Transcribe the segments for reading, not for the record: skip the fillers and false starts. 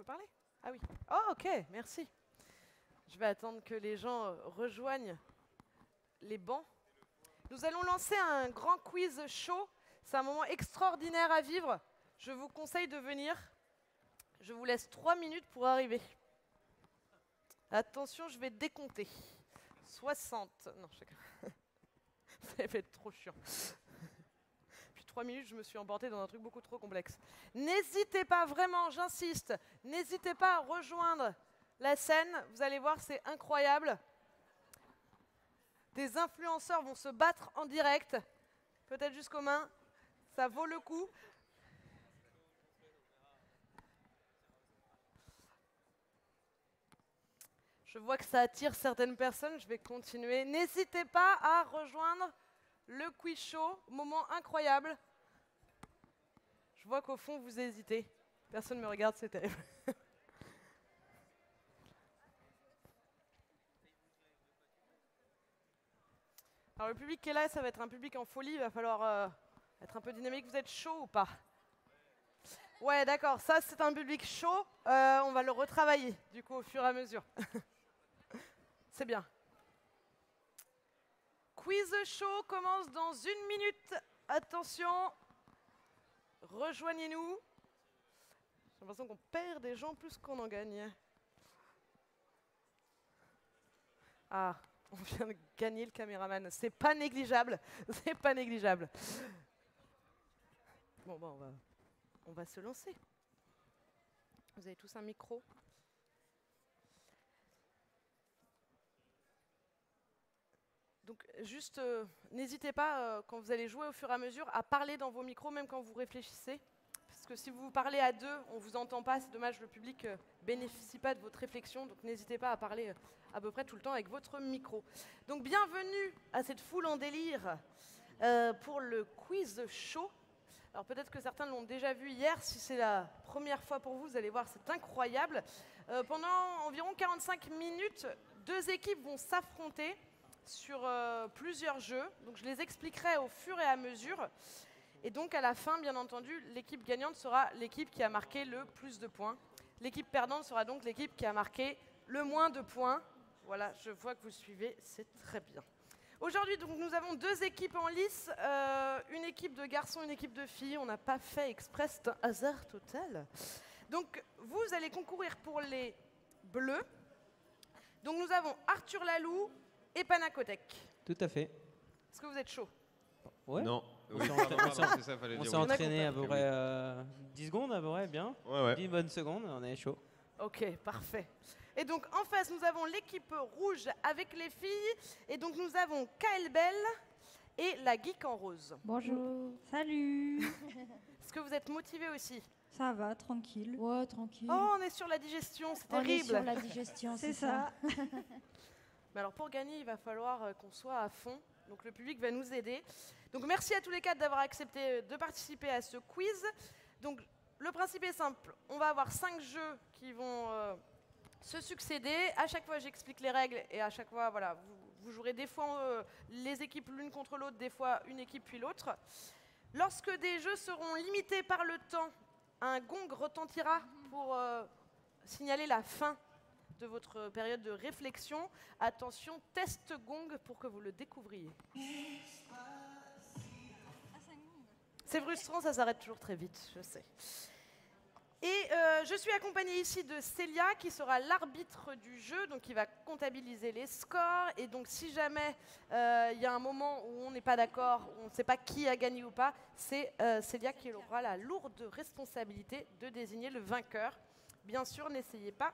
peux parler? Ah oui. Oh, ok, merci. Je vais attendre que les gens rejoignent les bancs. Nous allons lancer un grand quiz chaud. C'est un moment extraordinaire à vivre. Je vous conseille de venir. Je vous laisse 3 minutes pour arriver. Attention, je vais décompter. 60. Non, je sais pas. Ça va être trop chiant. Puis 3 minutes, je me suis emportée dans un truc beaucoup trop complexe. N'hésitez pas, vraiment, j'insiste, n'hésitez pas à rejoindre la scène. Vous allez voir, c'est incroyable. Des influenceurs vont se battre en direct, peut-être jusqu'aux mains. Ça vaut le coup. Je vois que ça attire certaines personnes, je vais continuer. N'hésitez pas à rejoindre le quiz show, moment incroyable. Je vois qu'au fond, vous hésitez. Personne ne me regarde, c'est terrible. Alors le public qui est là, ça va être un public en folie, il va falloir être un peu dynamique. Vous êtes chaud ou pas? Ouais, d'accord, ça c'est un public chaud, on va le retravailler du coup au fur et à mesure. C'est bien. Quiz show commence dans 1 minute. Attention, rejoignez-nous. J'ai l'impression qu'on perd des gens plus qu'on en gagne. Ah, on vient de gagner le caméraman. C'est pas négligeable. C'est pas négligeable. Bon, on va se lancer. Vous avez tous un micro? Donc, juste, n'hésitez pas, quand vous allez jouer au fur et à mesure, à parler dans vos micros, même quand vous réfléchissez. Parce que si vous parlez à deux, on ne vous entend pas, c'est dommage, le public ne bénéficie pas de votre réflexion. Donc, n'hésitez pas à parler à peu près tout le temps avec votre micro. Donc, bienvenue à cette foule en délire pour le quiz show. Alors, peut-être que certains l'ont déjà vu hier. Si c'est la première fois pour vous, vous allez voir, c'est incroyable. Pendant environ 45 minutes, 2 équipes vont s'affronter sur plusieurs jeux. Donc je les expliquerai au fur et à mesure. Et donc à la fin, bien entendu, l'équipe gagnante sera l'équipe qui a marqué le plus de points. L'équipe perdante sera donc l'équipe qui a marqué le moins de points. Voilà, je vois que vous suivez, c'est très bien. Aujourd'hui, donc, nous avons 2 équipes en lice, une équipe de garçons, une équipe de filles. On n'a pas fait exprès, c'est un hasard total. Donc vous allez concourir pour les bleus. Donc nous avons Arthur Lalou et Panacotec. Tout à fait. Est-ce que vous êtes chaud? Ouais. Non. Oui, on s'est entraîné à peu près 10 secondes, à peu près, bien. Ouais. 10 bonnes secondes, on est chaud. Ok, parfait. Et donc en face, nous avons l'équipe rouge avec les filles. Et donc nous avons Kael Bell et la geek en rose. Bonjour. Salut. Est-ce que vous êtes motivés aussi? Ça va, tranquille. Ouais, tranquille. Oh, on est sur la digestion, c'est On est terrible. sur la digestion, C'est ça. Mais alors pour gagner, il va falloir qu'on soit à fond. Donc le public va nous aider. Donc merci à tous les 4 d'avoir accepté de participer à ce quiz. Donc le principe est simple. On va avoir 5 jeux qui vont se succéder. À chaque fois, j'explique les règles et à chaque fois, voilà, vous jouerez des fois les équipes l'une contre l'autre, des fois une équipe puis l'autre. Lorsque des jeux seront limités par le temps, un gong retentira pour signaler la fin de votre période de réflexion. Attention, test gong pour que vous le découvriez. C'est frustrant, ça s'arrête toujours très vite, je sais. Et je suis accompagnée ici de Célia, qui sera l'arbitre du jeu, donc qui va comptabiliser les scores. Et donc si jamais il y a un moment où on n'est pas d'accord, où on ne sait pas qui a gagné ou pas, c'est Célia qui aura la lourde responsabilité de désigner le vainqueur. Bien sûr, n'essayez pas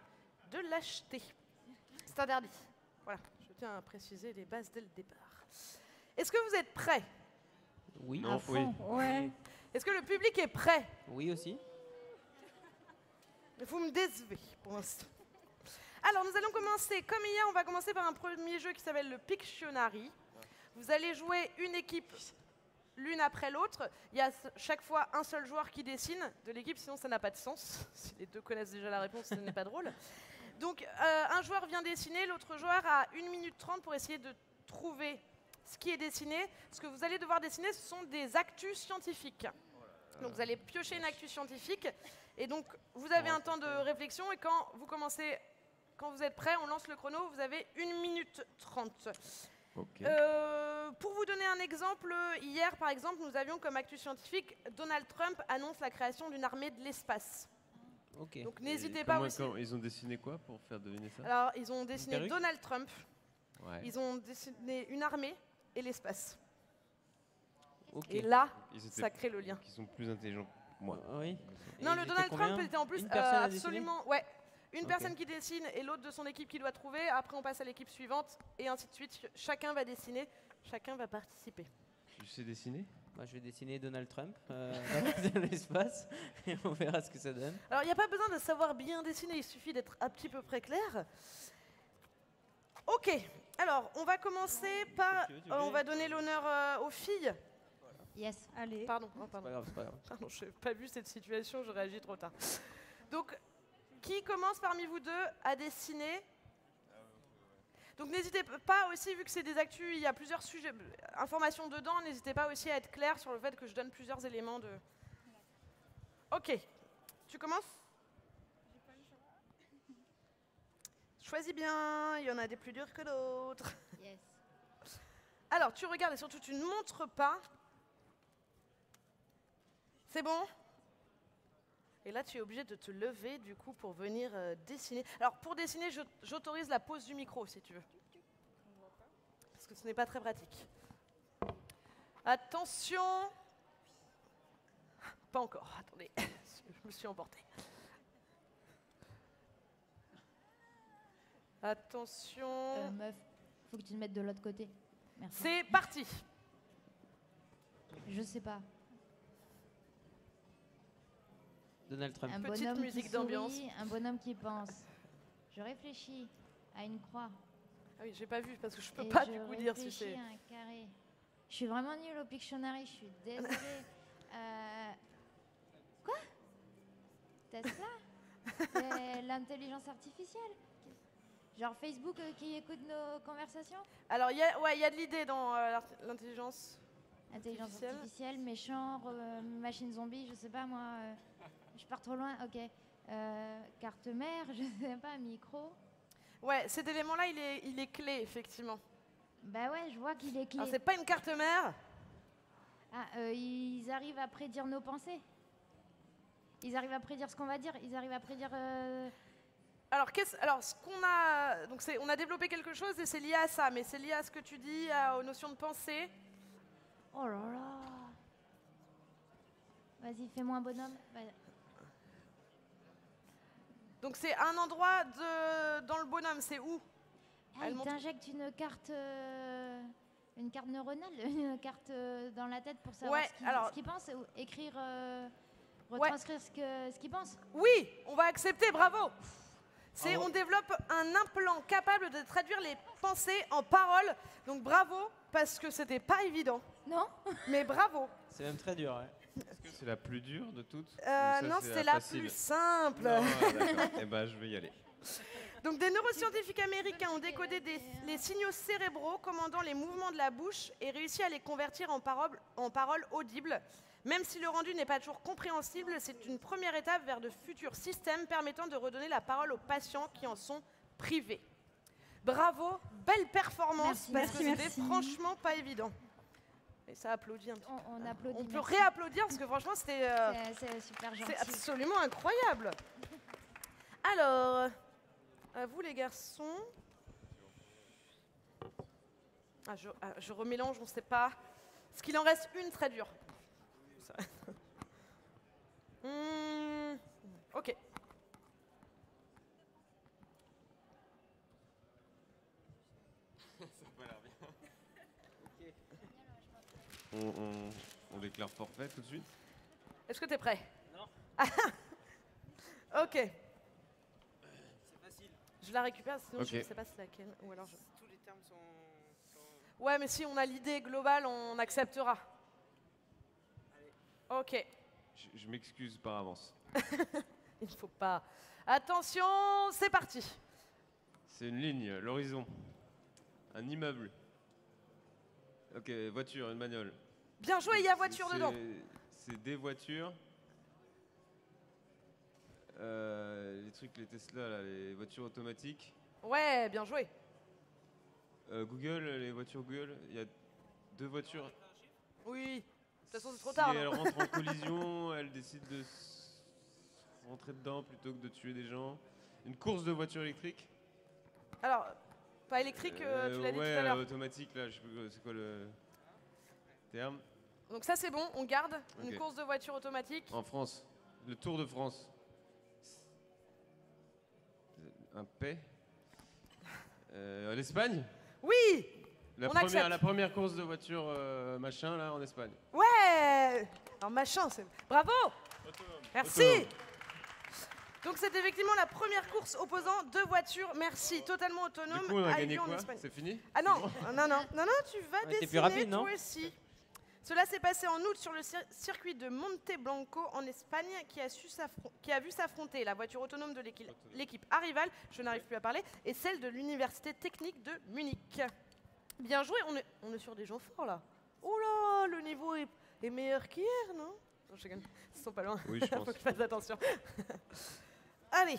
de l'acheter. C'est interdit. Voilà, je tiens à préciser les bases dès le départ. Est-ce que vous êtes prêts? Oui. Non, oui. Ouais. Est-ce que le public est prêt? Oui aussi. Vous me décevez pour l'instant. Alors, nous allons commencer. Comme hier, on va commencer par un premier jeu qui s'appelle le Pictionary. Vous allez jouer une équipe l'une après l'autre. Il y a chaque fois un seul joueur qui dessine de l'équipe, sinon ça n'a pas de sens. Si les deux connaissent déjà la réponse, ce n'est pas drôle. Donc, un joueur vient dessiner, l'autre joueur a 1 minute 30 pour essayer de trouver ce qui est dessiné. Ce que vous allez devoir dessiner, ce sont des actus scientifiques. Donc vous allez piocher une actu scientifique et donc vous avez un temps de réflexion et quand vous êtes prêt, on lance le chrono, vous avez 1 minute 30. Ok. Pour vous donner un exemple, hier par exemple, nous avions comme actu scientifique Donald Trump annonce la création d'une armée de l'espace. Ok. Donc n'hésitez pas aussi. Ils ont dessiné quoi pour faire deviner ça? Alors ils ont dessiné perruque Donald Trump, Ouais. ils ont dessiné une armée et l'espace. Ok. Et là, Ils étaient- ça crée le lien. Ils sont plus intelligents que moi. Oui. Non, Et le ils Donald étaient combien? Trump était en plus Une personne à dessiner absolument. Ouais. Une Ok. personne qui dessine et l'autre de son équipe qui doit trouver. Après, on passe à l'équipe suivante et ainsi de suite. Chacun va dessiner, chacun va participer. Tu sais dessiner? Moi, je vais dessiner Donald Trump dans l'espace et on verra ce que ça donne. Alors, il n'y a pas besoin de savoir bien dessiner, il suffit d'être à petit peu près clair. Ok, alors, on va commencer par. On va donner l'honneur aux filles. Yes. Allez. Pardon, C'est pas grave, c'est pas grave. Pardon, je n'ai pas vu cette situation, je réagis trop tard. Donc, qui commence parmi vous deux à dessiner? Donc n'hésitez pas aussi, vu que c'est des actus, il y a plusieurs sujets, informations dedans, n'hésitez pas aussi à être clair sur le fait que je donne plusieurs éléments de... Ok, tu commences? Choisis bien, il y en a des plus durs que d'autres. Yes. Alors, tu regardes et surtout tu ne montres pas. C'est bon? Et là, tu es obligé de te lever, du coup, pour venir dessiner. Alors, pour dessiner, j'autorise la pause du micro, si tu veux. Parce que ce n'est pas très pratique. Attention. Pas encore, attendez. Je me suis emportée. Attention. Meuf, faut que tu te mettes de l'autre côté. Merci. C'est parti. Je sais pas. Donald Trump. Un Petite bonhomme musique qui d'ambiance. sourit, un bonhomme qui pense. Je réfléchis à une croix. Ah oui, j'ai pas vu, parce que je peux Et pas je du coup dire si réfléchis c'est... à un carré. Je suis vraiment nulle au Pictionary, je suis désolée. Quoi? Tesla? C'est l'intelligence artificielle? Genre Facebook qui écoute nos conversations? Alors, il y a de l'idée dans l'intelligence. Intelligence Artificielle. artificielle, méchant, machine zombie, je sais pas moi. Je pars trop loin, ok. Carte mère, je sais pas, micro. Ouais, cet élément-là, il est clé, effectivement. Bah ouais, je vois qu'il est clé. Alors, c'est pas une carte mère. Ah, ils arrivent à prédire nos pensées. Ils arrivent à prédire ce qu'on va dire. Ils arrivent à prédire. Alors, ce qu'on a... Donc, on a développé quelque chose et c'est lié à ça, mais c'est lié à ce que tu dis, aux notions de pensée. Oh là là. Vas-y, fais-moi un bonhomme. Donc, c'est un endroit dans le bonhomme, c'est où? Ah, Elle il montre- t'injecte une carte neuronale, une carte dans la tête pour savoir Ouais, ce alors- qu'il pense, ou écrire, retranscrire ce qu'il pense. Oui, on va accepter, bravo. On développe un implant capable de traduire les pensées en paroles. Donc, bravo, parce que c'était pas évident. Non? Mais bravo. C'est même très dur, ouais. Est-ce que c'est la plus dure de toutes? Ou ça, Non, c'est c'est la facile? plus simple. Non, ah, d'accord. Eh ben, je vais y aller. Donc, des neuroscientifiques américains ont décodé les signaux cérébraux commandant les mouvements de la bouche et réussi à les convertir en paroles audibles. Même si le rendu n'est pas toujours compréhensible, c'est une première étape vers de futurs systèmes permettant de redonner la parole aux patients qui en sont privés. Bravo, belle performance, Merci, parce que merci, c'était merci. franchement pas évident. Et ça applaudit un petit peu. On applaudit. On peut merci. réapplaudir parce que franchement, c'était C'est super gentil. c'est absolument incroyable. Alors, à vous les garçons. Je remélange, on ne sait pas. Est-ce qu'il en reste une très dure? Ça- Ok. On déclare forfait tout de suite? Est-ce que tu es prêt? Non. Ok. C'est facile. Je la récupère, sinon je Ok. ne sais pas c'est laquelle. Ou alors Tous les termes sont... Ouais, mais si on a l'idée globale, on acceptera. Ok. Je m'excuse par avance. Il ne faut pas. Attention, c'est parti. C'est une ligne, l'horizon. Un immeuble. Ok, voiture, une bagnole. Bien joué, il y a voiture C'est- dedans. c'est des voitures. Les trucs, les Tesla, là, les voitures automatiques. Ouais, bien joué. Google, les voitures Google, il y a 2 voitures. Oui. De toute façon, c'est trop tard. Si elle non rentre en collision, elle décide de rentrer dedans plutôt que de tuer des gens. Une course de voitures électriques. Alors, pas électrique, tu l'as dit tout à l'heure. Automatique, là, je sais plus c'est quoi le terme. Donc ça, c'est bon, on garde. Une Ok. course de voiture automatique. En France, le Tour de France. Un paix. L'Espagne. Oui. La On accepte. première course de voiture machin là en Espagne. Ouais. Alors, machin, c'est... Bravo. Merci. Autonome. Donc c'est effectivement la première course opposant 2 voitures, merci, totalement autonome. Du coup, on a a eu gagné lieu en quoi? Espagne. C'est fini? Ah non, non, tu vas été dessiner plus rapide, non toi aussi. Cela s'est passé en août sur le circuit de Monte Blanco en Espagne qui a vu s'affronter la voiture autonome de l'équipe Arrival, je n'arrive plus à parler, et celle de l'Université technique de Munich. Bien joué, on est sur des gens forts là. Oh là, le niveau est meilleur qu'hier, non? Non, je rigole, ils sont pas loin. Oui, je pense. Faut que je fasse attention. Allez.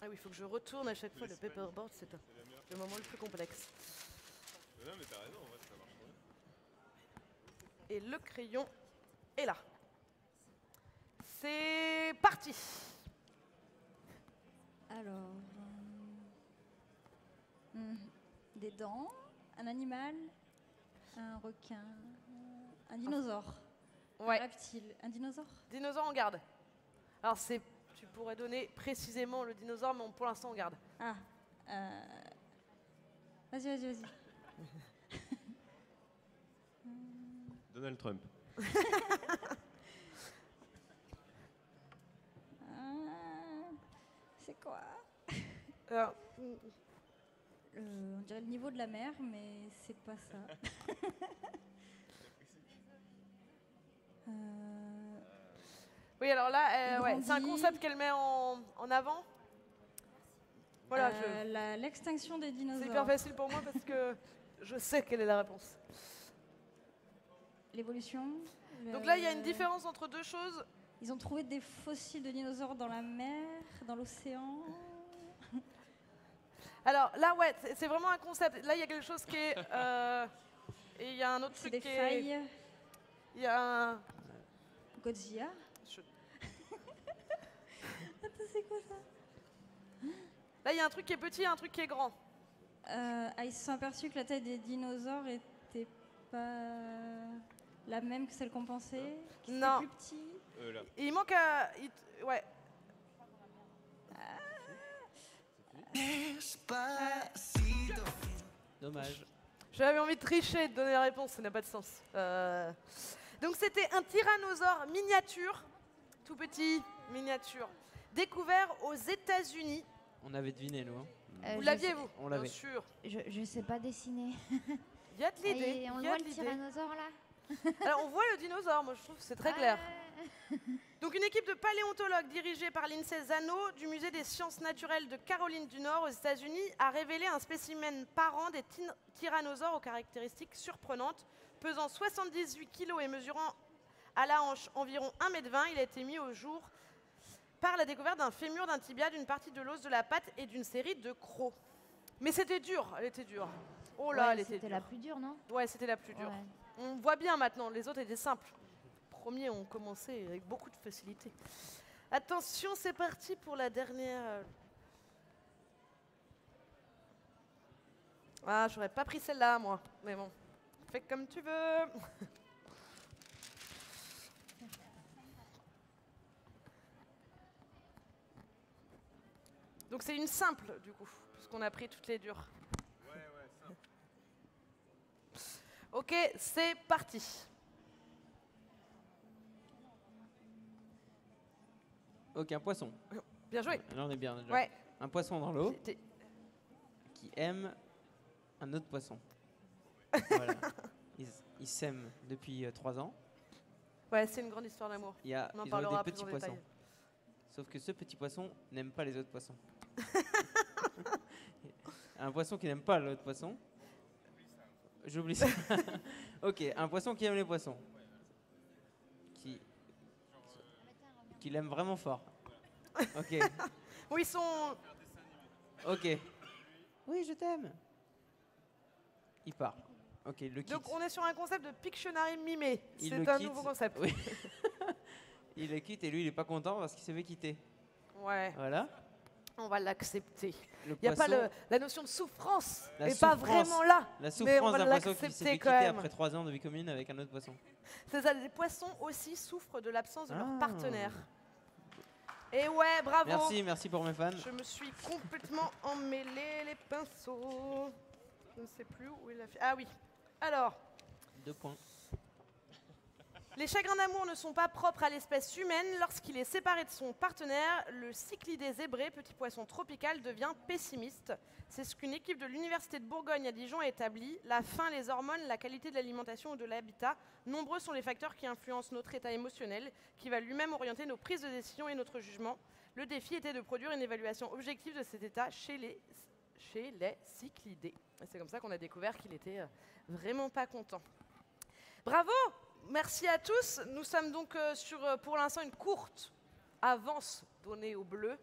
Ah oui, il faut que je retourne à chaque fois le paperboard, c'est le moment le plus complexe. Non mais t'as raison, en vrai, ça marche bien. Et le crayon est là. C'est parti. Alors, des dents, un animal, un requin, un dinosaure, un Ouais, reptile, un dinosaure. dinosaure on garde. Alors tu pourrais donner précisément le dinosaure, mais pour l'instant on garde. Ah, vas-y. Donald Trump. C'est quoi? Alors, On dirait le niveau de la mer, mais c'est pas ça. oui, alors là, Il ouais, c'est un grandit. concept qu'elle met en avant. Voilà, L'extinction des c'est dinosaures. hyper facile pour moi parce que je sais quelle est la réponse. L'évolution. Donc là, il y a une différence entre 2 choses. Ils ont trouvé des fossiles de dinosaures dans la mer, dans l'océan. Alors là, ouais, c'est vraiment un concept. Là, il y a quelque chose qui est... et il y a un autre C'est truc des qui est... failles. Il y a un... Godzilla. Attends, c'est quoi ça? Là, il y a un truc qui est petit et un truc qui est grand. Ils se sont aperçus que la taille des dinosaures était pas la même que celle qu'on pensait. Qu'ils étaient Non. plus petits. Là. Et il manque à... Ouais. Dommage. J'avais envie de tricher et de donner la réponse, ça n'a pas de sens. Donc c'était un tyrannosaure miniature, tout petit, miniature, découvert aux États-Unis. On avait deviné, nous. Hein. Vous Je l'aviez, sais- vous? On l'avait. Bien sûr. Je sais pas dessiner. Il y a de l'idée. Et on il le y a voit de le l'idée. tyrannosaure là. Alors on voit le dinosaure, moi je trouve que c'est très clair. Donc une équipe de paléontologues dirigée par Lindsay Zano du musée des sciences naturelles de Caroline du Nord aux États-Unis a révélé un spécimen parent des tyrannosaures aux caractéristiques surprenantes. Pesant 78 kg et mesurant à la hanche environ 1,20 m, il a été mis au jour par la découverte d'un fémur, d'un tibia, d'une partie de l'os de la patte et d'une série de crocs. Mais c'était dur, elle était dure. Oh là, Ouais, elle était c'était dure. la plus dure, non? Ouais, c'était la plus dure. Ouais. On voit bien maintenant, les autres étaient simples. Les premiers ont commencé avec beaucoup de facilité. Attention, c'est parti pour la dernière. Ah, j'aurais pas pris celle-là, moi. Mais bon, fais comme tu veux. Donc c'est une simple, du coup, puisqu'on a pris toutes les dures. Ok, c'est parti. Ok, un poisson. Bien joué. Là, on est bien déjà. Ouais. Un poisson dans l'eau T'es- qui aime un autre poisson. Voilà. Ils s'aiment depuis 3 ans. Ouais, c'est une grande histoire d'amour. Il y a, On en ils ont eu parlera des plus petits en poissons. détail. Sauf que ce petit poisson n'aime pas les autres poissons. Un poisson qui n'aime pas l'autre poisson. J'oublie ça. Ok, un poisson qui aime les poissons. Qui l'aime vraiment fort. Ok. Où ils sont... Ok. Oui, je t'aime. Il part. Ok, il le quitte. Donc on est sur un concept de Pictionary mimé. Il C'est le un quitte. nouveau concept. Oui. Il le quitte et lui, il est pas content parce qu'il s'est fait quitter. Ouais, Voilà. on va l'accepter. Le Il n'y a pas poisson- la notion de souffrance. La Et pas souffrance. vraiment là. La Mais on souffrance va d'un poisson qui s'est l'accepter fait quand quitter même. après 3 ans de vie commune avec un autre poisson. C'est ça, les poissons aussi souffrent de l'absence de leur Ah. partenaire. Et ouais, bravo. Merci pour mes fans. Je me suis complètement emmêlé les pinceaux. Je ne sais plus où il a fait. Ah oui. Alors, 2 points. les chagrins d'amour ne sont pas propres à l'espèce humaine. Lorsqu'il est séparé de son partenaire, le cyclidé zébré, petit poisson tropical, devient pessimiste. C'est ce qu'une équipe de l'Université de Bourgogne à Dijon a établi. La faim, les hormones, la qualité de l'alimentation ou de l'habitat, nombreux sont les facteurs qui influencent notre état émotionnel, qui va lui-même orienter nos prises de décision et notre jugement. Le défi était de produire une évaluation objective de cet état chez les cyclidés. Et c'est comme ça qu'on a découvert qu'il était vraiment pas content. Bravo! Merci à tous. Nous sommes donc sur, pour l'instant, une courte avance donnée aux Bleus,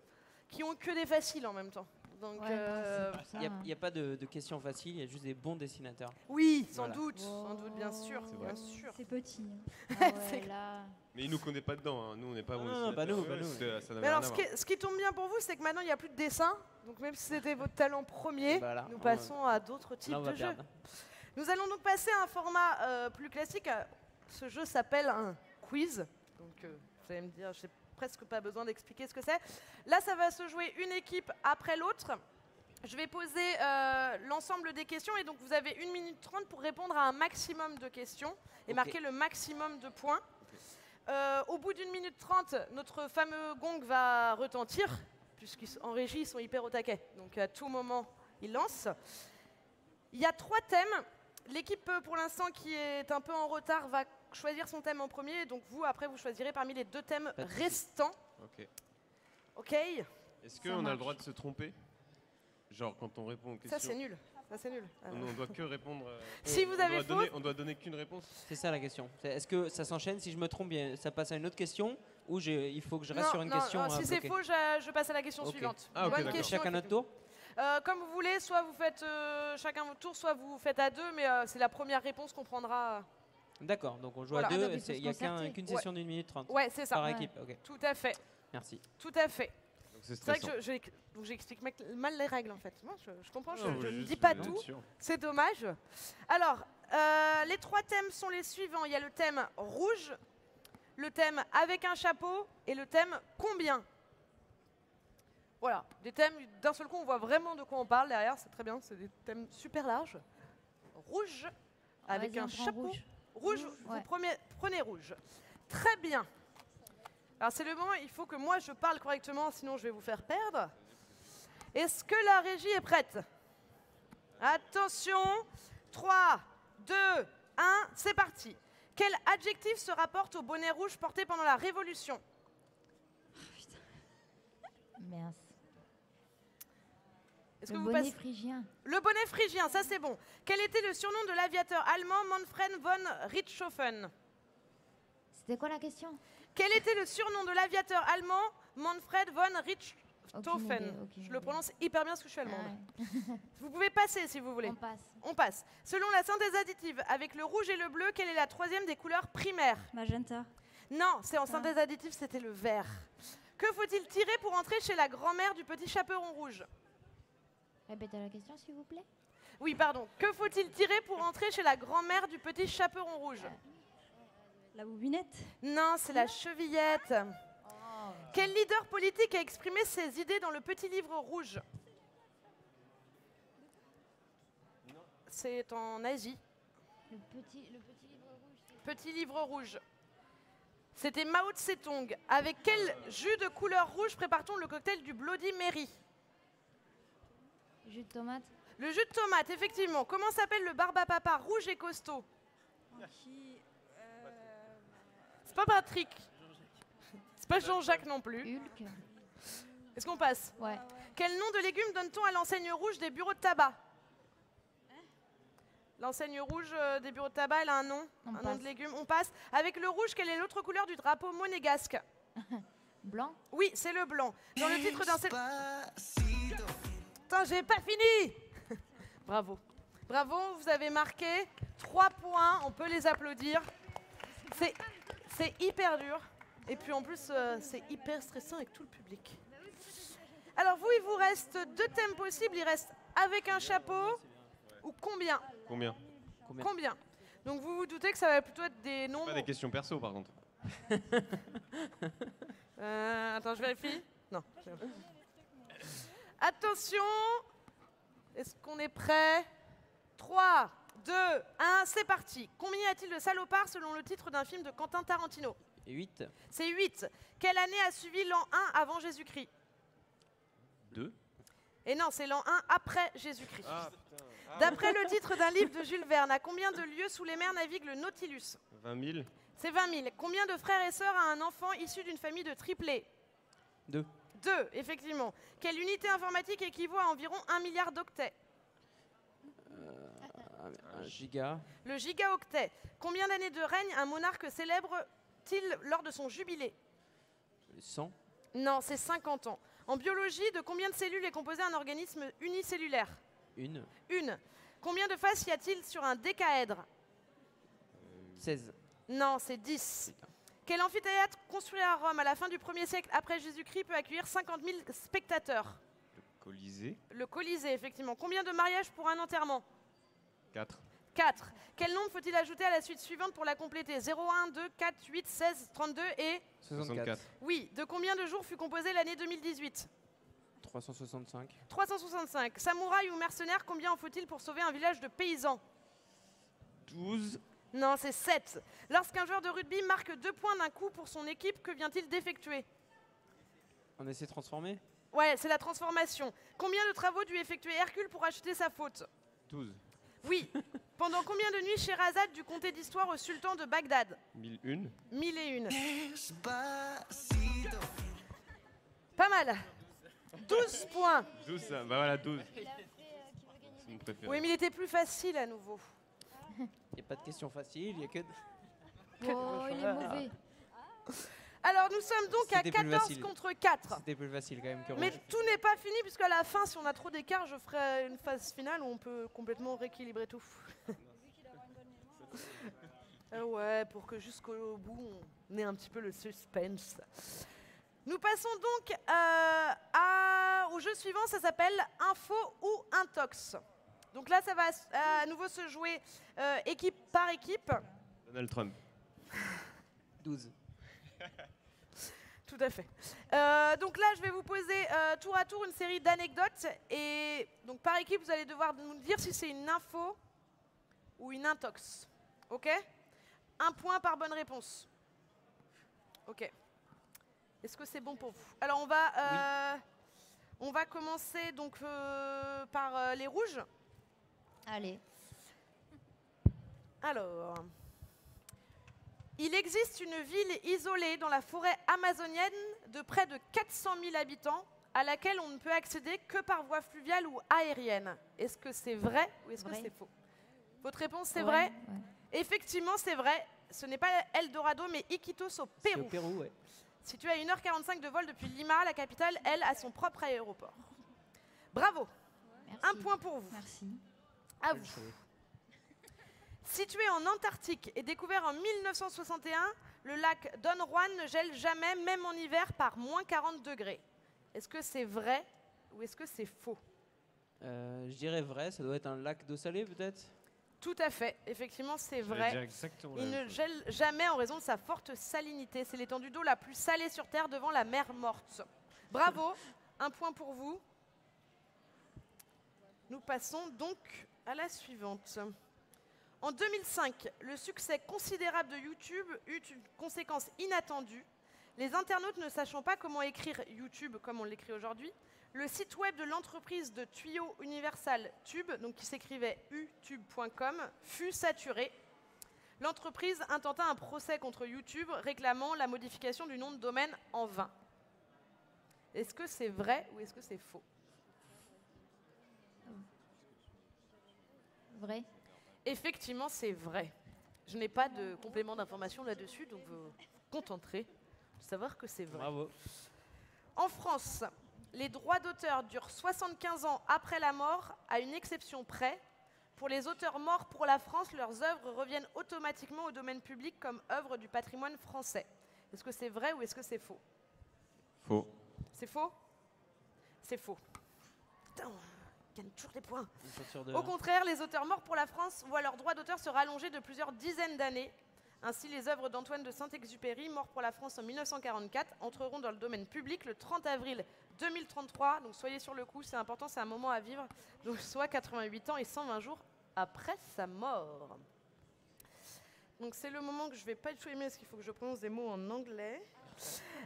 qui ont que des faciles en même temps. Donc, Ouais, non, c'est pour ça, Il hein. n'y a pas de questions faciles, il y a juste des bons dessinateurs. oui, sans Voilà. doute, bien sûr, C'est vrai. bien sûr. C'est petit. Ah ouais, C'est- là. Mais ils nous connaissent pas dedans, hein. Nous on n'est pas Ah bons non, pas dessinateurs. nous, pas nous. Ça n'a Mais rien alors, à voir. ce qui tombe bien pour vous, c'est que maintenant, il n'y a plus de dessin. Donc, même si c'était votre talent premier, Voilà. nous passons à d'autres types Là, on va de jeux. perdre. Nous allons donc passer à un format plus classique. Ce jeu s'appelle un quiz. Donc, vous allez me dire, j'ai presque pas besoin d'expliquer ce que c'est. Là, ça va se jouer une équipe après l'autre. Je vais poser l'ensemble des questions et donc vous avez 1 minute 30 pour répondre à un maximum de questions et Ok. marquer le maximum de points. Au bout d'1 minute 30, notre fameux gong va retentir, puisqu'en régie, ils sont hyper au taquet. Donc à tout moment, ils lancent. Il y a 3 thèmes. L'équipe, pour l'instant, qui est un peu en retard, va choisir son thème en premier. Donc vous, après, vous choisirez parmi les 2 thèmes Pas de souci. restants. Ok. OK? Est-ce qu'on a marche. le droit de se tromper? Genre quand on répond aux questions. Ça, c'est nul. Ça, c'est nul. On doit que répondre. Si vous avez faux, On doit donner qu'une réponse. C'est ça la question. Est-ce que ça s'enchaîne? Si je me trompe, bien, ça passe à une autre question ou il faut que je reste non, sur une non, question non, si c'est bloquée? faux, je passe à la question Ok. suivante. Ah, ok, Bonne d'accord. question, Chacun notre tour? Comme vous voulez, soit vous faites chacun votre tour, soit vous faites à 2, mais c'est la première réponse qu'on prendra. D'accord, donc on joue Voilà. à 2 Ah, donc et il faut il n'y a se concerter. qu'une Ouais. session d'1 minute 30 Ouais, c'est ça. par Ouais. équipe. Ok, Tout à fait. merci. Tout à fait. Donc c'est C'est vrai stressant. que donc j'explique mal les règles en fait. Moi, je comprends, je Non, ne juste, dis pas bien tout. sûr. C'est dommage. Alors, les 3 thèmes sont les suivants. Il y a le thème rouge, le thème avec un chapeau et le thème combien. Voilà, des thèmes, d'un seul coup, on voit vraiment de quoi on parle derrière. C'est très bien, c'est des thèmes super larges. Rouge, avec Vas-y, un on prend chapeau. rouge. Rouge, Rouge, vous ouais. prenez rouge. Très bien. Alors c'est le moment, il faut que moi je parle correctement, sinon je vais vous faire perdre. Est-ce que la régie est prête? Attention, 3, 2, 1, c'est parti. Quel adjectif se rapporte au bonnet rouge porté pendant la Révolution? Mince. Est-ce Le que vous bonnet passez- phrygien. Le bonnet phrygien, ça c'est bon. Quel était le surnom de l'aviateur allemand Manfred von Richthofen? C'était quoi la question? Quel était le surnom de l'aviateur allemand Manfred von Richthofen? Aucune Je le idée. prononce hyper bien parce que je suis Ah allemande. ouais. Vous pouvez passer si vous voulez. On passe. On passe. Selon la synthèse additive, avec le rouge et le bleu, quelle est la 3e des couleurs primaires? Magenta. Non, c'est en synthèse additive, c'était le vert. Que faut-il tirer pour entrer chez la grand-mère du petit chaperon rouge? Répétez la question, s'il vous plaît. Oui, pardon. Que faut-il tirer pour entrer chez la grand-mère du petit chaperon rouge? La bobinette. Non, c'est la chevillette. Quel leader politique a exprimé ses idées dans le petit livre rouge? C'est en Asie. Le petit livre rouge. Petit livre rouge. C'était Mao Tse-tung. Avec quel jus de couleur rouge prépare-t-on le cocktail du Bloody Mary? Jus de tomate. Le jus de tomate, effectivement. Comment s'appelle le barbe à papa rouge et costaud? C'est pas Patrick. C'est pas Jean-Jacques non plus. Hulk. Est-ce qu'on passe? Ouais. Quel nom de légumes donne-t-on à l'enseigne rouge des bureaux de tabac? L'enseigne rouge des bureaux de tabac, elle a un nom. On un nom passe. de légumes. On passe. Avec le rouge, quelle est l'autre couleur du drapeau monégasque? Blanc. Oui, c'est le blanc. Dans le titre d'un... Putain, j'ai pas fini. Bravo. Bravo, vous avez marqué 3 points. On peut les applaudir. C'est hyper dur. Et puis en plus, c'est hyper stressant avec tout le public. Alors vous, il vous reste 2 thèmes possibles. Il reste avec un chapeau ou combien? Combien? Combien? Donc vous vous doutez que ça va plutôt être des nombres... Pas des questions perso, par contre. Attends, je vérifie. Non. Attention. Est-ce qu'on est prêt? 3, 2, 1, c'est parti. Combien y a-t-il de salopards selon le titre d'un film de Quentin Tarantino? 8. C'est 8. Quelle année a suivi l'an 1 avant Jésus-Christ? 2. Et non, c'est l'an 1 après Jésus-Christ. Ah, putain. D'après le titre d'un livre de Jules Verne, à combien de lieues sous les mers navigue le Nautilus? 20 000. C'est 20 000. Combien de frères et sœurs a un enfant issu d'une famille de triplés? 2. 2, effectivement. Quelle unité informatique équivaut à environ 1 milliard d'octets? Un giga. Le gigaoctet. Combien d'années de règne un monarque célèbre-t-il lors de son jubilé? 100. Non, c'est 50 ans. En biologie, de combien de cellules est composé un organisme unicellulaire? 1. 1. Combien de faces y a-t-il sur un décaèdre? 16. Non, c'est 10. Quel amphithéâtre construit à Rome à la fin du 1er siècle après Jésus-Christ peut accueillir 50 000 spectateurs? Le Colisée. Le Colisée, effectivement. Combien de mariages pour un enterrement? 4. 4. Quel nombre faut-il ajouter à la suite suivante pour la compléter? 0, 1, 2, 4, 8, 16, 32 et... 64. Oui. De combien de jours fut composée l'année 2018? 365. 365. Samouraï ou mercenaire, combien en faut-il pour sauver un village de paysans? 12. Non, c'est 7. Lorsqu'un joueur de rugby marque 2 points d'un coup pour son équipe, que vient-il d'effectuer? On essaie de transformer? Ouais, c'est la transformation. Combien de travaux dut effectuer Hercule pour acheter sa faute? 12. Oui. Pendant combien de nuits Scheherazade dut conter d'histoire au sultan de Bagdad? 1001. 1001. Pas mal. 12 points. 12, ça. Bah voilà, 12. C'est mon préféré. Oui, mais il était plus facile à nouveau. Il n'y a pas de questions faciles, il n'y a que... Oh, il est mauvais. Alors, nous sommes donc à C'était plus 14 facile. contre 4. C'était plus facile quand même que Mais rouge. tout n'est pas fini, puisqu'à la fin, si on a trop d'écart, je ferai une phase finale où on peut complètement rééquilibrer tout. Ouais, pour que jusqu'au bout, on ait un petit peu le suspense. Nous passons donc au jeu suivant, ça s'appelle Info ou Intox. Donc là, ça va à nouveau se jouer équipe par équipe. Donald Trump. 12. Tout à fait. Donc là, je vais vous poser tour à tour une série d'anecdotes. Et donc par équipe, vous allez devoir nous dire si c'est une info ou une intox. OK? 1 point par bonne réponse. OK. Est-ce que c'est bon pour vous? Alors on va commencer donc par les rouges. Allez. Alors, il existe une ville isolée dans la forêt amazonienne de près de 400 000 habitants à laquelle on ne peut accéder que par voie fluviale ou aérienne. Est-ce que c'est vrai ou est-ce que Vrai. c'est faux? Votre réponse, c'est Ouais, vrai? ouais. Effectivement, c'est vrai. Ce n'est pas Eldorado, mais Iquitos au C'est Pérou. au Pérou, ouais. Situé à 1h45 de vol depuis Lima, la capitale, elle, a son propre aéroport. Bravo. Merci. 1 point pour vous. Merci. À Je le vous. savais. Situé en Antarctique et découvert en 1961, le lac Don Juan ne gèle jamais, même en hiver, par moins 40 degrés. Est-ce que c'est vrai ou est-ce que c'est faux? Je dirais vrai, ça doit être un lac d'eau salée peut-être? Tout à fait, effectivement, c'est J'allais vrai. dire exactement la Il même ne chose. gèle jamais en raison de sa forte salinité. C'est l'étendue d'eau la plus salée sur Terre devant la mer Morte. Bravo, 1 point pour vous. Nous passons donc à la suivante. En 2005, le succès considérable de YouTube eut une conséquence inattendue. Les internautes ne sachant pas comment écrire YouTube comme on l'écrit aujourd'hui, le site web de l'entreprise de tuyaux Universal Tube, donc qui s'écrivait utube.com, fut saturé. L'entreprise intenta un procès contre YouTube réclamant la modification du nom de domaine en vain. Est-ce que c'est vrai ou est-ce que c'est faux? Vrai. Effectivement, c'est vrai. Je n'ai pas de complément d'information là-dessus, donc vous vous contenterez de savoir que c'est vrai. Bravo. En France, les droits d'auteur durent 75 ans après la mort, à une exception près. Pour les auteurs morts pour la France, leurs œuvres reviennent automatiquement au domaine public comme œuvres du patrimoine français. Est-ce que c'est vrai ou est-ce que c'est faux? Faux. C'est faux? C'est faux. Putain, on gagne toujours des points. Une chance sur deux, Au hein. contraire, les auteurs morts pour la France voient leurs droits d'auteur se rallonger de plusieurs dizaines d'années. Ainsi, les œuvres d'Antoine de Saint-Exupéry, mort pour la France en 1944, entreront dans le domaine public le 30 avril 2033. Donc soyez sur le coup, c'est important, c'est un moment à vivre. Donc soit 88 ans et 120 jours après sa mort. Donc c'est le moment que je ne vais pas du tout aimer parce qu'il faut que je prononce des mots en anglais.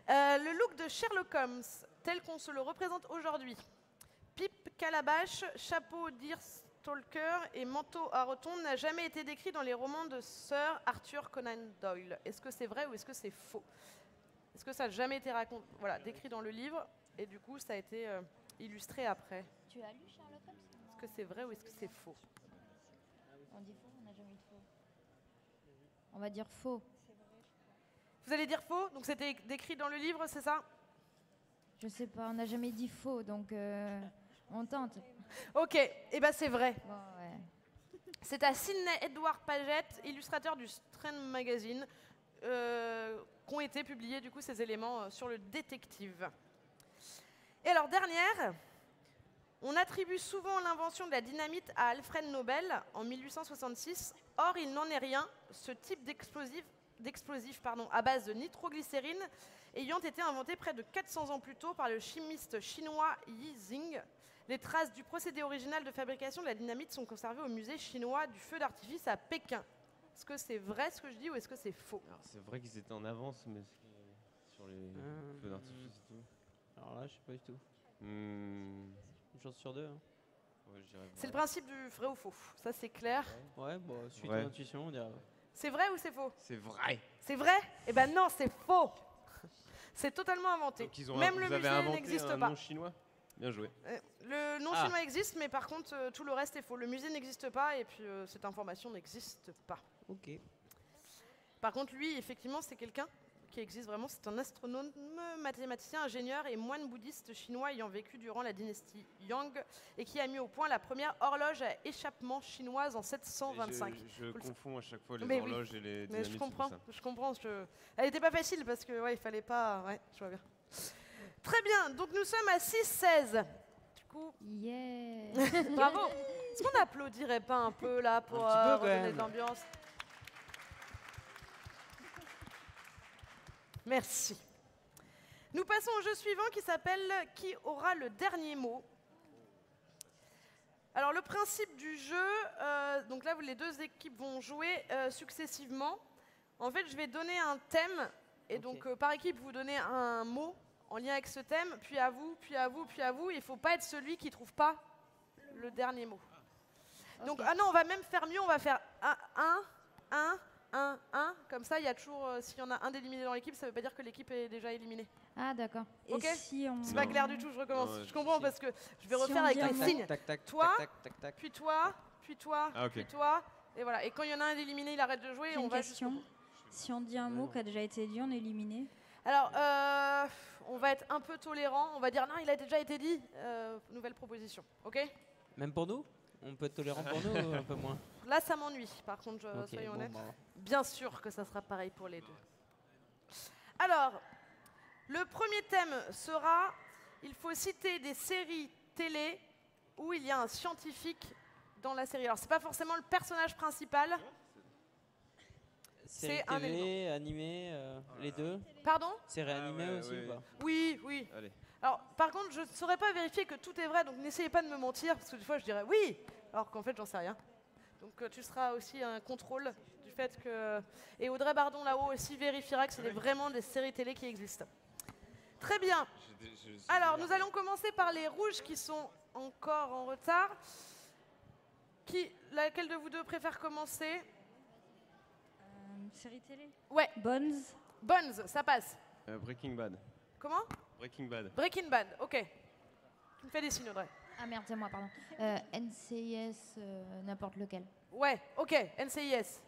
Le look de Sherlock Holmes, tel qu'on se le représente aujourd'hui. Pipe, calabash, chapeau deerstalker et manteau à rotonde n'a jamais été décrit dans les romans de Sir Arthur Conan Doyle. Est-ce que c'est vrai ou est-ce que c'est faux? Est-ce que ça n'a jamais été décrit dans le livre et du coup ça a été illustré après? Tu as lu Sherlock Holmes? Est-ce que c'est vrai ou est-ce que c'est faux? On dit faux, on n'a jamais eu de faux. On va dire faux. Vous allez dire faux? Donc c'était décrit dans le livre, c'est ça? Je sais pas, on n'a jamais dit faux, donc on tente. Ok, et ben c'est vrai. Bon, ouais. C'est à Sidney Edward Paget, illustrateur du Strand Magazine, qu'ont été publiés du coup ces éléments sur le détective. Et alors dernière, on attribue souvent l'invention de la dynamite à Alfred Nobel en 1866. Or, il n'en est rien. Ce type d'explosif à base de nitroglycérine ayant été inventé près de 400 ans plus tôt par le chimiste chinois Yi Xing. Les traces du procédé original de fabrication de la dynamite sont conservées au musée chinois du feu d'artifice à Pékin. Est-ce que c'est vrai ce que je dis ou est-ce que c'est faux? Alors, c'est vrai qu'ils étaient en avance, mais sur les feux d'artifice et tout. Alors là, je sais pas du tout. Hmm, Une chance sur deux, hein. ouais, je dirais C'est le vrai. principe du vrai ou faux. Ça, c'est clair. Ouais, bon, suite Ouais. à l'intuition, on dirait. C'est vrai ou c'est faux? C'est vrai. C'est vrai? Eh ben non, c'est faux. C'est totalement inventé. Donc, ils ont Même le vous avez musée inventé n'existe un pas. nom chinois. Bien joué. Le nom Ah. chinois existe, mais par contre, tout le reste est faux. Le musée n'existe pas et puis cette information n'existe pas. Ok. Par contre, lui, effectivement, c'est quelqu'un qui existe vraiment. C'est un astronome, mathématicien, ingénieur et moine bouddhiste chinois ayant vécu durant la dynastie Yang et qui a mis au point la première horloge à échappement chinoise en 725. Je confonds à chaque fois les Mais oui. horloges et les Mais dynamites. je c'est pour comprends, ça. je comprends. Elle n'était pas facile parce que ouais, il fallait pas. Ouais, je vois bien. Très bien, donc nous sommes à 6-16. Du coup, Yeah. bravo. Est-ce qu'on n'applaudirait pas un peu là pour Un petit peu, quand redonner même. de l'ambiance? Merci. Nous passons au jeu suivant qui s'appelle Qui aura le dernier mot? Alors le principe du jeu, donc là les deux équipes vont jouer successivement. En fait, je vais donner un thème et Ok. donc par équipe vous donnez un mot en lien avec ce thème, puis à vous, puis à vous, puis à vous. Il ne faut pas être celui qui ne trouve pas le dernier mot. Donc Ok. ah non, on va même faire mieux, on va faire un. Comme ça, il y a toujours, s'il y en a un d'éliminé dans l'équipe, ça ne veut pas dire que l'équipe est déjà éliminée. Ah, d'accord. Et Ok. si on... C'est pas Non. clair du tout, je recommence. Non, Je comprends si. parce que je vais Si refaire on avec dit les un signes. Tac, tac, Toi, tac, tac, tac. Puis toi, puis toi, Ah, ok. puis toi. Et voilà. Et quand il y en a un d'éliminé, il arrête de jouer et J'ai on une va jusqu'au question. bout. Si on dit un mot qui a déjà été dit, on est éliminé. Alors, on va être un peu tolérant. On va dire non, il a déjà été dit. Nouvelle proposition. Ok? Même pour nous? On peut être tolérant pour nous ou un peu moins? Là, ça m'ennuie. Par contre, Ok, soyons bon, honnêtes. bah, Bien sûr que ça sera pareil pour les deux. Alors, le premier thème sera il faut citer des séries télé où il y a un scientifique dans la série. Alors, c'est pas forcément le personnage principal. série C'est un TV, animé, les deux. Pardon? Série animée ouais, aussi ouais. ou pas? Oui, oui. Allez. Alors, par contre, je ne saurais pas vérifier que tout est vrai, donc n'essayez pas de me mentir, parce que des fois, je dirais oui, alors qu'en fait, j'en sais rien. Donc, tu seras aussi un contrôle du fait que... Et Audrey Bardon, là-haut, aussi vérifiera que c'est vraiment des séries télé qui existent. Très bien. Alors, nous allons commencer par les rouges qui sont encore en retard. Laquelle de vous deux préfère commencer? Série télé. Ouais, Bones. Bones, ça passe. Breaking Bad. Comment? Breaking Bad. Breaking Bad, ok. Tu me fais des signes, Audrey. Ah merde, c'est moi, pardon. NCIS, n'importe lequel. Ouais, ok, NCIS.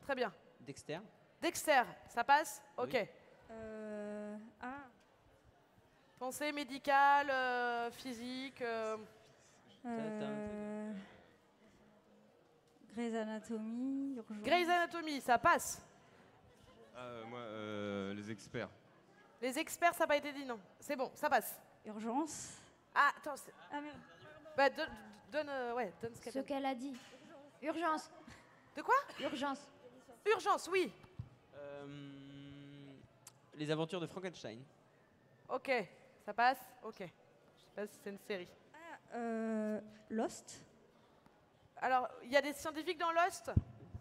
Très bien. Dexter. Dexter, ça passe? Ok. Oui. Ah. Pensée médicale, physique. Grey's Anatomy. Urgence. Grey's Anatomy, ça passe. Moi, les experts. Les experts, ça n'a pas été dit, non. C'est bon, ça passe. Urgence. Ah, attends. Ah merde. Bah, donne ce qu'elle Ce a dit. qu'elle a dit. Urgence. De quoi? Urgence. Urgence, oui. Les aventures de Frankenstein. Ok, ça passe. Ok. Je sais pas si c'est une série. Lost. Alors, il y a des scientifiques dans Lost?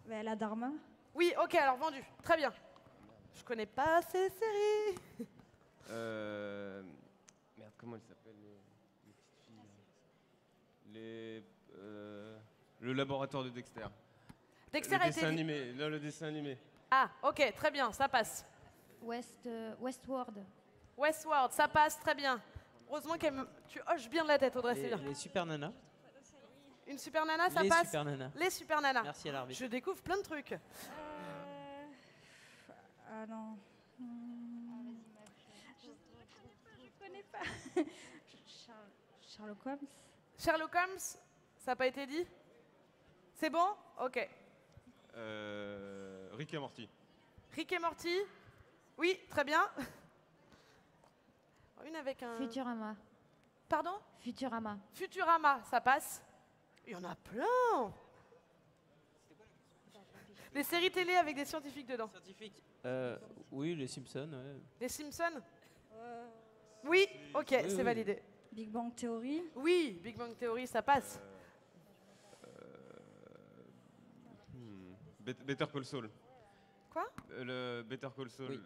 Bah, la Dharma. Oui, ok, alors vendu. Très bien. Je connais pas ces séries. Merde, comment elles s'appellent les petites filles le laboratoire de Dexter. Dexter Le a dessin été dit. animé. Non, le dessin animé. Ah, ok, très bien, ça passe. Westworld. Westworld, ça passe, très bien. Heureusement tu hoches bien de la tête, Audrey, c'est bien. Les super nanas. Une super nana, ça Les passe. super nanas. Les super nanas. Merci à l'arbitre. Je découvre plein de trucs. Ah non. Je connais pas. Sherlock Holmes. Sherlock Holmes, ça n'a pas été dit? C'est bon? Ok. Rick et Morty. Rick et Morty? Oui, très bien. Une avec un... Futurama. Pardon? Futurama. Futurama, ça passe. Il y en a plein. Les séries télé avec des scientifiques dedans. Scientifique. Oui, les Simpsons. Ouais. Les Simpsons? Oui, ok, Oui, c'est oui. validé. Big Bang Theory. Oui, Big Bang Theory, ça passe. Better Call Saul. Quoi? Le Better Call Saul. Oui.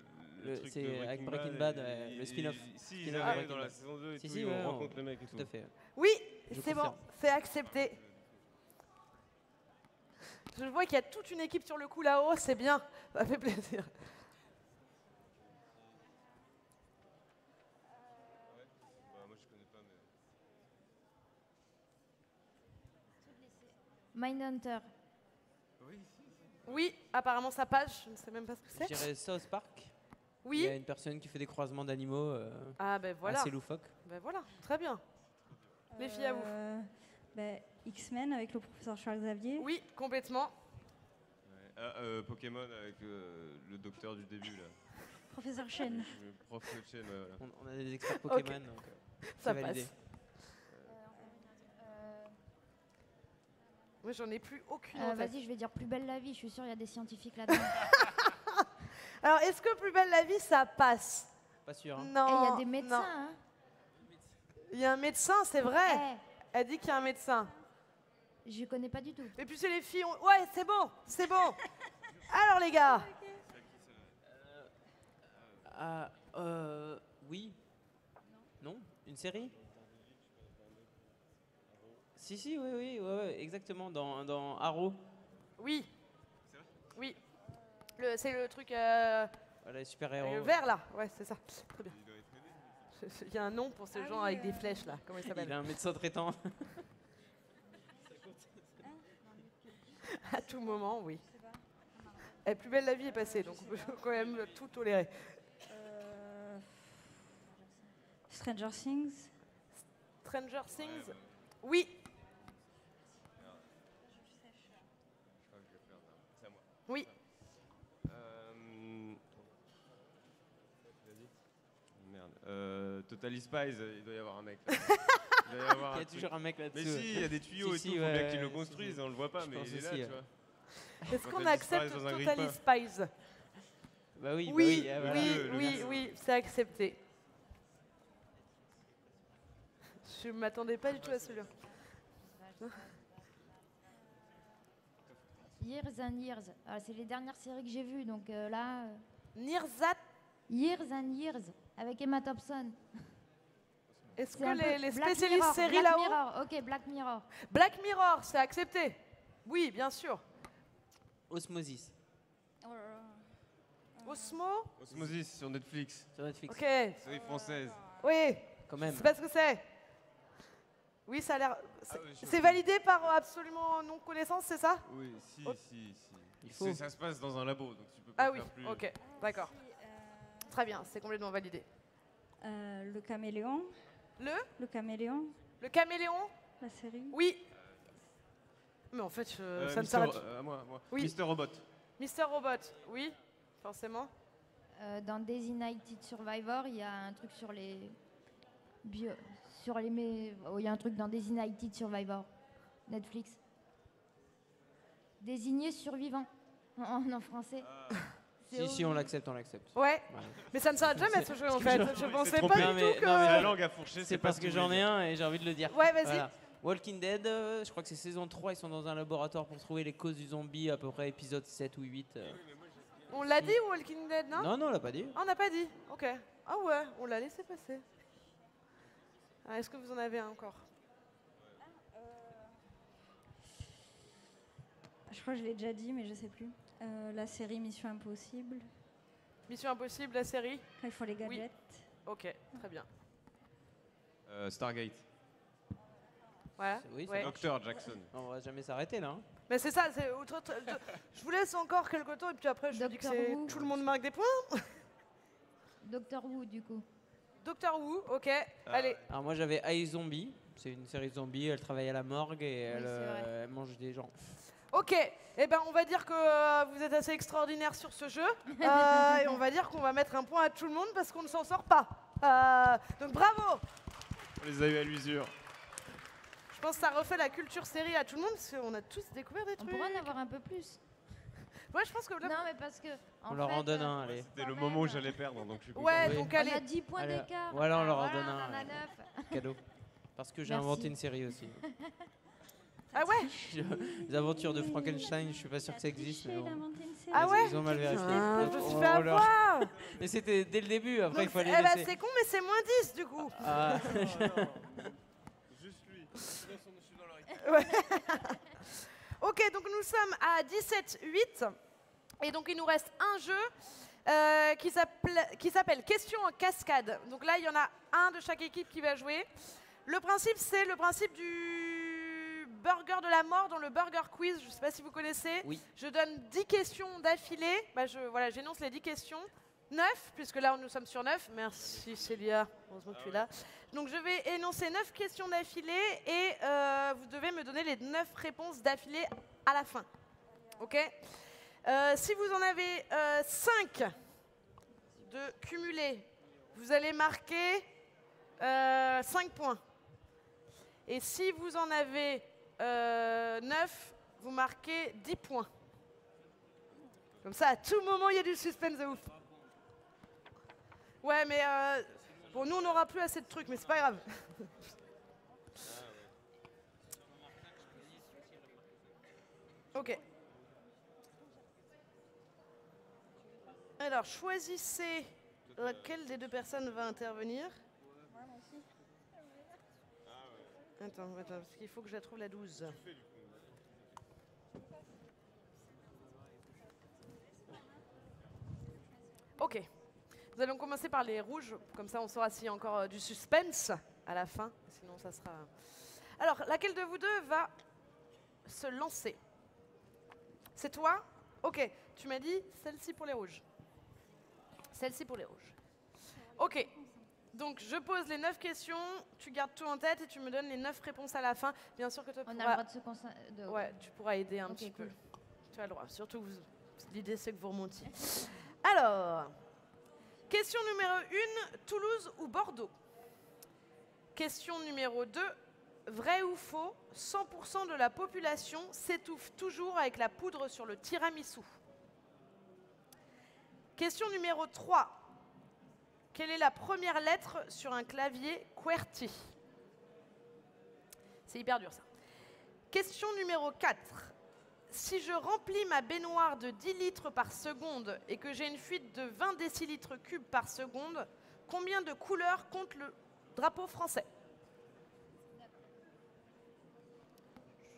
Le truc C'est de avec Breaking Bad, le spin-off. Si, Spin-off ils de arrivent Breaking dans la Bad. saison 2 et Si, tout, si, ils ouais, rencontrent le mec et tout. Tout à fait. Oui, Je c'est bon, confirme. c'est accepté. Je vois qu'il y a toute une équipe sur le coup là-haut, c'est bien, ça fait plaisir. Moi, je connais pas, mais... Mindhunter. Oui, apparemment ça passe, je ne sais même pas ce que Je c'est. dirais South Park. Il y Oui, a une personne qui fait des croisements d'animaux ah ben voilà, assez loufoques. ben voilà, très bien. Les filles à vous. Bah, X-Men avec le professeur Charles Xavier. Oui, complètement. Pokémon avec le docteur du début, là. Professeur Chen. Le prof Chen, voilà. On a des experts Pokémon, donc Ça c'est validé. passe. Moi j'en ai plus aucune en tête. Vas-y, je vais dire Plus belle la vie. Je suis sûre il y a des scientifiques là-dedans. Alors est-ce que Plus belle la vie ça passe? Pas sûr. Hein. Et il Non. y a des médecins, non. hein. Il y a un médecin, c'est vrai. Eh, Elle dit qu'il y a un médecin. je connais pas du tout. Et puis c'est les filles. Ouais, c'est bon, c'est bon. Alors les gars. Oui. Non. Une série? Si, ouais, exactement, dans Arrow. Oui. Oui. C'est le truc Voilà, les super-héros. vert là. Ouais, c'est ça. Très bien. Il y a un nom pour ces gens avec des flèches là. Comment il Il s'appelle? a un médecin traitant. À tout moment, oui. Et Plus belle la vie est passée, donc on peut quand même tout tolérer. Stranger Things. Stranger Things. Oui. C'est à moi. Oui. Merde. Total Spies, il doit y avoir un mec là. Il doit y avoir Il y un a truc. toujours un mec Mais là-dessous. si, il y a des tuyaux Si, et tout, faut ouais, bien qu'ils le si, construisent, si. on le voit pas, Je mais pense il est là, aussi, tu ouais. vois. Est-ce qu'on Total accepte Spies dans un Total grille-pain. Spies? Bah oui, Oui, ah, voilà. oui, c'est accepté. Je ne m'attendais pas du tout à celui-là. Years and Years. Ah, c'est les dernières séries que j'ai vues, donc là... Nirzat, Years and Years, avec Emma Thompson. est-ce C'est que un peu les Black spécialistes Mirror, séries Black là-haut? Mirror, ok, Black Mirror. Black Mirror, c'est accepté. Oui, bien sûr. Osmosis, Osmo? Osmosis sur Netflix, sur Netflix. Ok, série française. Oui. Quand même. C'est pas ce que c'est. Oui, ça a l'air. oui, je C'est validé par absolument non connaissance, c'est ça? Oui, si, Oh. si. Il faut. Ça se passe dans un labo, donc tu peux pas Ah oui, faire plus. ok, d'accord. Très bien, c'est complètement validé. Le caméléon. Le Le caméléon, Le caméléon? la série. Oui. Mais en fait, ça ne Mister- s'arrête. moi. Oui. Mister Robot. Mister Robot, oui, forcément. Dans Designated Survivor, il y a un truc sur les il y a un truc dans Designated Survivor, Netflix. Désigné survivant en français. C'est Si, on l'accepte, on l'accepte. Ouais, Voilà. mais ça ne s'arrête jamais ce jeu en fait. Je pensais trop pas bien, du mais- tout que. non, mais La langue à fourcher, C'est pas parce ce que vous j'en voulez ai dire. un et j'ai envie de le dire. Ouais, vas-y. Voilà. Walking Dead, je crois que c'est saison 3, ils sont dans un laboratoire pour trouver les causes du zombie, à peu près épisode 7 ou 8. On l'a dit, Walking Dead, non? Non, on l'a pas dit. Ah, on n'a pas dit. Ok. Ah ouais, on l'a laissé passer. Ah, est-ce que vous en avez un encore? Je crois que je l'ai déjà dit, mais je sais plus. La série Mission Impossible. Mission Impossible, la série? Quand ils font les gadgets. Ok, très bien. Stargate. Voilà. Oui, ça Ouais. marche. Dr. Jackson. On va jamais s'arrêter là. Hein. Mais c'est ça, je vous laisse encore quelques temps et puis après je vous dis que Doctor c'est Who. tout le monde marque des points. Doctor Who, du coup. Doctor Who, ok, allez. Alors moi j'avais iZombie, c'est une série de zombies, elle travaille à la morgue et c'est vrai. elle mange des gens. Ok, eh ben on va dire que vous êtes assez extraordinaire sur ce jeu et on va dire qu'on va mettre un point à tout le monde parce qu'on ne s'en sort pas. Donc bravo. On les a eu à l'usure. Je pense que ça refait la culture série à tout le monde parce qu'on a tous découvert des On trucs. pourrait en avoir un peu plus. Ouais, je pense que là... Non, mais parce que. On leur en donne un, allez. C'était quand le moment où même. j'allais perdre, donc je suis content. Ouais, Oui. donc On allez. a 10 points Allez, d'écart. voilà, on leur en Voilà, donne un, On en a ouais. 9. Cadeau. Parce que j'ai Merci. inventé une série aussi. Ah ouais. Les aventures de Frankenstein, je suis pas sûr que ça existe. Mais bon. Ah ouais. Ils ont mal vérifié. Putain, Donc, je me suis on fait leur- avoir. Mais c'était dès le début, après il Donc, fallait eh ben, laisser. c'est con, mais c'est moins 10 du coup. Ah, Juste lui. Je suis dans leur équipe. Ok, donc nous sommes à 17-8. Et donc il nous reste un jeu qui s'appelle Question en cascade. Donc là, il y en a un de chaque équipe qui va jouer. Le principe, c'est le principe du burger de la mort dans le Burger Quiz. Je ne sais pas si vous connaissez. Oui. Je donne 10 questions d'affilée. Bah, voilà, j'énonce les 10 questions. 9, puisque là, nous sommes sur 9. Merci Célia, heureusement que tu es là. Donc je vais énoncer 9 questions d'affilée et vous devez me donner les 9 réponses d'affilée à la fin. Ok? Si vous en avez 5 de cumulés, vous allez marquer 5 points. Et si vous en avez 9, vous marquez 10 points. Comme ça, à tout moment, il y a du suspense de ouf. Ouais, mais bon, nous, on n'aura plus assez de trucs, mais c'est pas grave. Ok. Alors, choisissez laquelle des deux personnes va intervenir. Attends, parce qu'il faut que je la trouve la 12. Ok. Nous allons commencer par les rouges, comme ça on saura s'il y a encore du suspense à la fin. Sinon, ça sera... Alors, laquelle de vous deux va se lancer? C'est toi? Ok, tu m'as dit celle-ci pour les rouges. Celle-ci pour les rouges. Ok, donc je pose les 9 questions, tu gardes tout en tête et tu me donnes les 9 réponses à la fin. Bien sûr que toi, On a le pourras... droit de se concentrer. Ouais, tu pourras aider un Ok, petit cool. peu. Tu as le droit, surtout l'idée c'est que vous remontiez. Alors, question numéro 1, Toulouse ou Bordeaux? Question numéro 2, vrai ou faux, 100% de la population s'étouffe toujours avec la poudre sur le tiramisu. Question numéro 3, quelle est la première lettre sur un clavier QWERTY? C'est hyper dur ça. Question numéro 4. Si je remplis ma baignoire de 10 litres par seconde et que j'ai une fuite de 20 décilitres cubes par seconde, combien de couleurs compte le drapeau français?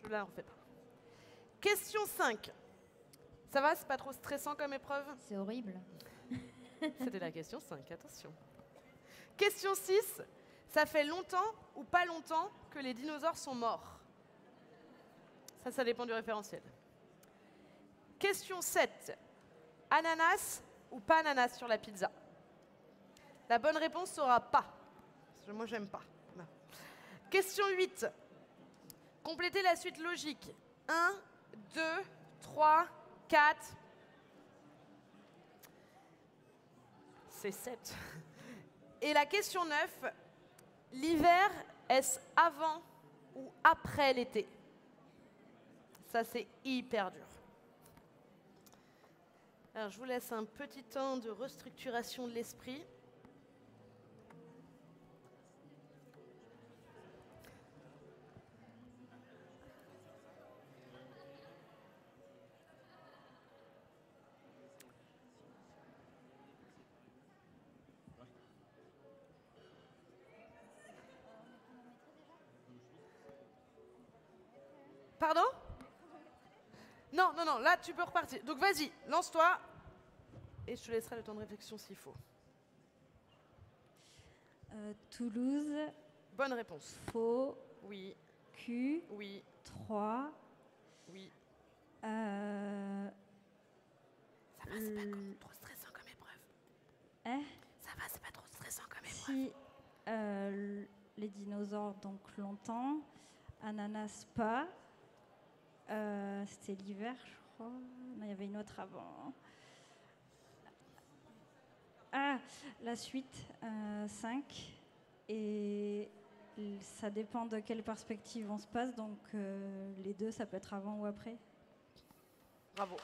Je la refais pas. Question 5. Ça va, c'est pas trop stressant comme épreuve? C'est horrible. C'était la question 5, attention. Question 6. Ça fait longtemps ou pas longtemps que les dinosaures sont morts? Ça dépend du référentiel. Question 7. Ananas ou pas ananas sur la pizza? La bonne réponse sera pas. Parce que moi, j'aime pas. Non. Question 8. Complétez la suite logique. 1, 2, 3, 4. C'est 7. Et la question 9. L'hiver, est-ce avant ou après l'été? Ça, c'est hyper dur. Alors, je vous laisse un petit temps de restructuration de l'esprit. Pardon? Non, non, non, là tu peux repartir. Donc vas-y, lance-toi. Et je te laisserai le temps de réflexion s'il faut. Toulouse, Bonne réponse. Faux, Oui, Q, oui, 3. oui. Euh, Ça va, c'est pas trop stressant comme épreuve. hein, Ça va, c'est pas trop stressant comme épreuve. si les dinosaures, donc longtemps. Ananas, pas. C'était l'hiver, je crois. Non, il y avait une autre avant. Ah, la suite, 5. Et ça dépend de quelle perspective on se passe. Donc, les deux, ça peut être avant ou après. Bravo.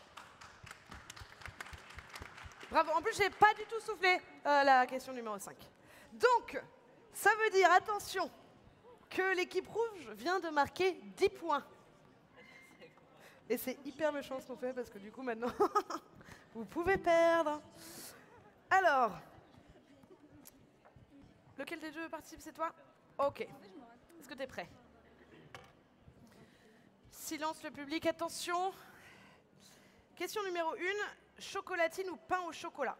Bravo. En plus, j'ai pas du tout soufflé la question numéro 5. Donc, ça veut dire, attention, que l'équipe rouge vient de marquer 10 points. Et c'est hyper méchant ce qu'on fait parce que du coup, maintenant, vous pouvez perdre. Alors, lequel des deux participe, c'est toi? Ok. Est-ce que tu es prêt? Silence le public, attention. Question numéro 1, chocolatine ou pain au chocolat?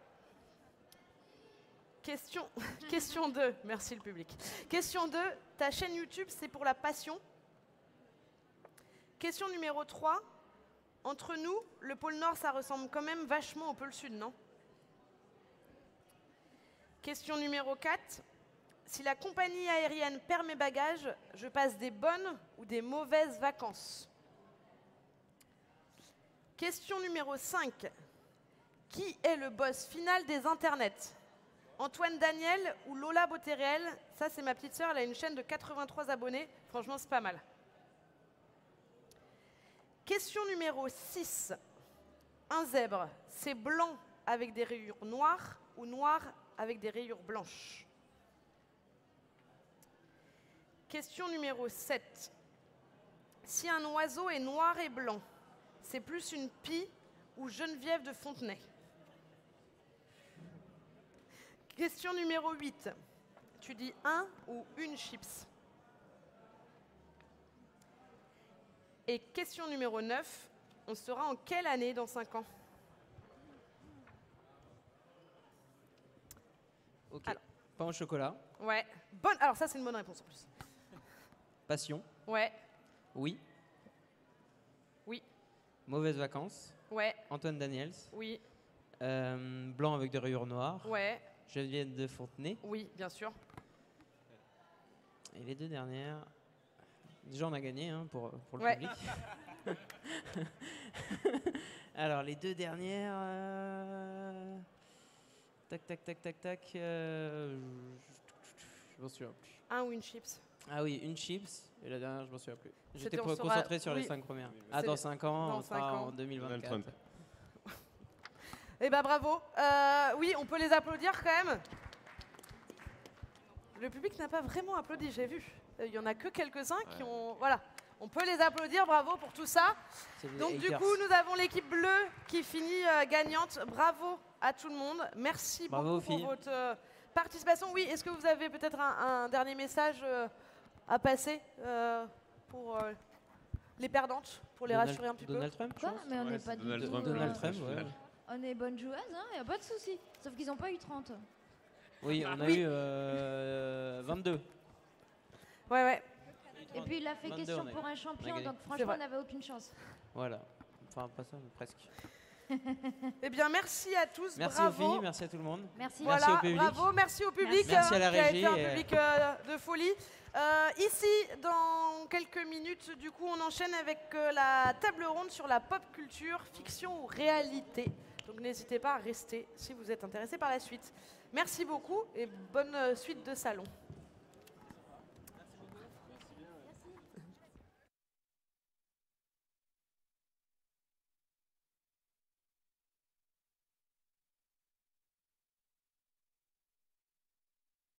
Question 2, merci le public. Question 2, ta chaîne YouTube, c'est pour la passion? Question numéro 3, entre nous, le pôle Nord, ça ressemble quand même vachement au pôle Sud, non? Question numéro 4, si la compagnie aérienne perd mes bagages, je passe des bonnes ou des mauvaises vacances? Question numéro 5, qui est le boss final des internets? Antoine Daniel ou Lola Boterel? Ça, c'est ma petite sœur, elle a une chaîne de 83 abonnés. Franchement, c'est pas mal. Question numéro 6. Un zèbre, c'est blanc avec des rayures noires ou noir avec des rayures blanches? Question numéro 7. Si un oiseau est noir et blanc, c'est plus une pie ou Geneviève de Fontenay? Question numéro 8. Tu dis un ou une chips? Et question numéro 9. On sera en quelle année dans 5 ans? Ok. Alors. Pain au chocolat. Ouais. Bonne. Alors ça, c'est une bonne réponse en plus. Passion. Ouais. Oui. Oui. Mauvaises vacances. Ouais. Antoine Daniels. Oui. Blanc avec des rayures noires. Ouais. Geneviève de Fontenay. Oui, bien sûr. Et les deux dernières. Déjà, on a gagné hein, pour le Ouais. public. Alors, les deux dernières. Tac, tac, tac, tac, tac. Je m'en souviens plus. Un ou une chips? Ah oui, une chips. Et la dernière, je m'en souviens plus. J'étais C'était on saura- concentré sur les oui. 5 premières. Oui, Ah, c'est- dans 5 ans, dans on sera 5 ans. en 2024. Donald Trump. Eh ben bravo. Oui, on peut les applaudir quand même. Le public n'a pas vraiment applaudi, j'ai vu. Il y en a que quelques-uns qui ont... Voilà. On peut les applaudir, bravo pour tout ça. C'est des Donc du haters. coup, nous avons l'équipe bleue qui finit gagnante. Bravo à tout le monde. Merci Bravo, beaucoup pour filles. votre participation. Oui, est-ce que vous avez peut-être un dernier message à passer pour les perdantes, pour les rassurer un petit peu? Donald Trump, je Quoi? pense. Mais on Ouais, n'est c'est pas du Donald tout. Trump, Donald le Trump, final. ouais. On est bonnes joueuses, hein, y a pas de souci. Sauf qu'ils n'ont pas eu 30. Oui, on a Oui. eu 22. Ouais. Et puis il a fait 22, question on a pour un On a champion, gagné. donc C'est franchement vrai. on n'avait aucune chance. Voilà. Enfin, pas ça, mais presque. Eh bien, merci à tous. Merci bravo. Ophélie, merci à tout le monde. Merci. Merci Voilà, au public. bravo, merci au public Merci à la qui a régie été un et- public de folie. Ici, dans quelques minutes, du coup, on enchaîne avec la table ronde sur la pop culture, fiction ou réalité. Donc n'hésitez pas à rester si vous êtes intéressé par la suite. Merci beaucoup et bonne suite de salon.